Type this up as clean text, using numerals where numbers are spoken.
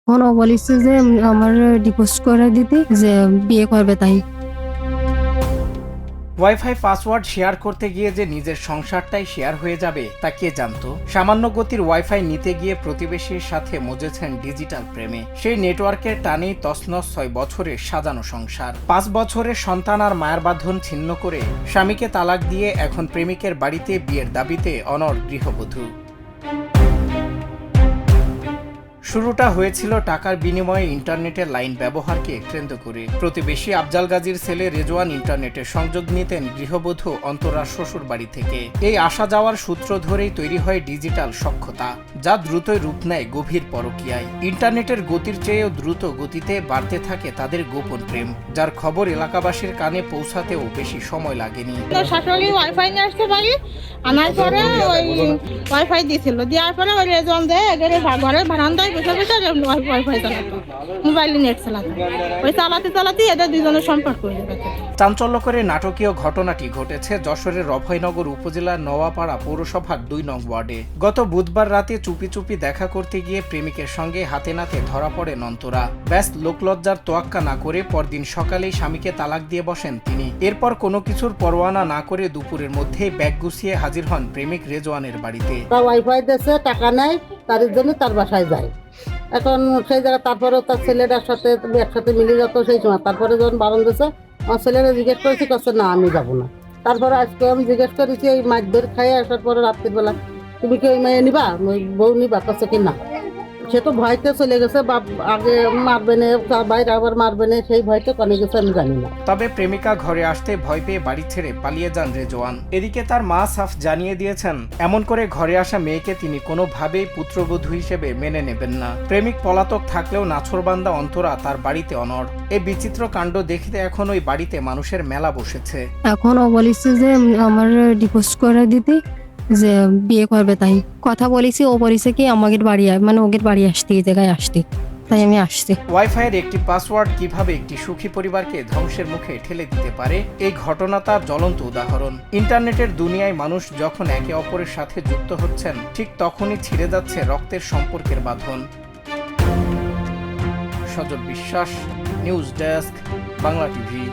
এখন ও বলেছে যে আমার ডিভোর্স করে দিতে, যে বিয়ে করবে তাই। ওয়াইফাই পাসওয়ার্ড শেয়ার করতে গিয়ে যে নিজের সংসারটাই শেয়ার হয়ে যাবে তা কে জানতো। সামান্য গতির ওয়াইফাই নিতে গিয়ে প্রতিবেশীর সাথে মজেছেন ডিজিটাল প্রেমে। সেই নেটওয়ার্কের টানেই তছনছ 6 বছরের সাজানো সংসার। 5 বছরের সন্তান আর মায়ের বাঁধন ছিন্ন করে স্বামীকে তালাক দিয়ে এখন প্রেমিকের বাড়িতে বিয়ের দাবিতে অনড় গৃহবধূ। শুরুটা হয়েছিল টাকার বিনিময়ে ইন্টারনেটের লাইন ব্যবহারকে কেন্দ্র করে। প্রতিবেশী আফজাল গাজীর ছেলে রেজওয়ান ইন্টারনেটে সংযোগ নিতেন গৃহবধূ অন্তরার শ্বশুর বাড়ি থেকে। এই আসা যাওয়ার সূত্র ধরেই তৈরি হয় ডিজিটাল সখ্যতা, যা দ্রুতই রূপ নেয় গভীর পরকীয়ায়। ইন্টারনেটের গতির চেয়েও দ্রুত গতিতে বাড়তে থাকে তাদের গোপন প্রেম, যার খবর এলাকাবাসীর কানে পৌঁছাতেও বেশি সময় লাগেনি। শাশুড়ি ওয়াইফাই নিয়ে আসতে পারি, আনার পরে ওই ওয়াইফাই দিয়েছিল, দেওয়ার পরে ওই রেজন দেয় ঘরের বারান্দায় বসে বসে ওয়াইফাই চালাতো, মোবাইল নেট চালাতো। ওই চালাতে চালাতে এদের দুজনের সম্পর্ক হয়ে যাবে। চাঞ্চল্য করে নাটকীয় ঘটনাটি ঘটেছে যশোরের অভয়নগর উপজেলার নওয়াপাড়া পৌরসভার 2 নং ওয়ার্ডে। গত বুধবার রাতে চুপি চুপি দেখা করতে গিয়ে প্রেমিকের সঙ্গে হাতে নাতে ধরা পড়েন অন্তরা। ব্যাস লোকলজ্জার তোয়াক্কা না করে পরদিন সকালেই স্বামীকে তালাক দিয়ে বসেন তিনি। এরপর কোনো কিছুর পরোয়ানা না করে দুপুরের মধ্যেই ব্যাগ গুছিয়ে হাজির হন প্রেমিক রেজওয়ানের বাড়িতে। ওয়াইফাই দেশে টাকা নেয়, তার জন্য তার বাসায় যায়। এখন সেই জায়গায় তারপরে তার ছেলেটার সাথে একসাথে মিলে যেত সেই সময়। তারপরে যখন বারণ দিয়েছে, আমার ছেলেরা জিজ্ঞেস করেছি, কাছে না আমি যাবো না। তারপরে আজকে আমি জিজ্ঞেস করেছি এই মাছ ধরে খাইয়ে আসার পরে রাত্রিবেলা, তুমি কি ওই মেয়ে নিবা, ওই বউ নিবা? কাছে কি না, সে তো ভয়তে চলে গেছে। বাপ আগে মারবে না, বাইরে আবার মারবে না, সেই ভয়তে কনে গেছে আমি জানি না। তবে প্রেমিকা ঘরে আসতে ভয় পেয়ে বাড়ি ছেড়ে পালিয়ে যান রেজওয়ান। এদিকে তার মা সাফ জানিয়ে দিয়েছেন, এমন করে ঘরে আসা মেয়েকে তিনি কোনোভাবেই পুত্রবধূ হিসেবে মেনে নেবেন না। প্রেমিক পলাতক থাকলেও নাছোড়বান্দা অন্তরা তার বাড়িতে অনড়। এই বিচিত্র কাণ্ড দেখতে এখন ওই বাড়িতে মানুষের মেলা বসেছে। এখন ও বলেছে যে আমার ডিভোর্স করে দিতে, যে বিয়ে করবে তাই। কথা বলেছি, ও বলেছে কি আমাদের বাড়ি মানে ওদের বাড়ি আসতে, এই জায়গায় আসতে, তাই আমি আসছি। ওয়াইফাইয়ের একটি পাসওয়ার্ড কিভাবে একটি সুখী পরিবারকে ধ্বংসের মুখে ঠেলে দিতে পারে, এই ঘটনা তার জ্বলন্ত উদাহরণ। ইন্টারনেটের দুনিয়ায় মানুষ যখন একে অপরের সাথে যুক্ত হচ্ছেন, ঠিক তখনই ছিঁড়ে যাচ্ছে রক্তের সম্পর্কের বাঁধন। সজল বিশ্বাস, নিউজ ডেস্ক, বাংলা টিভি।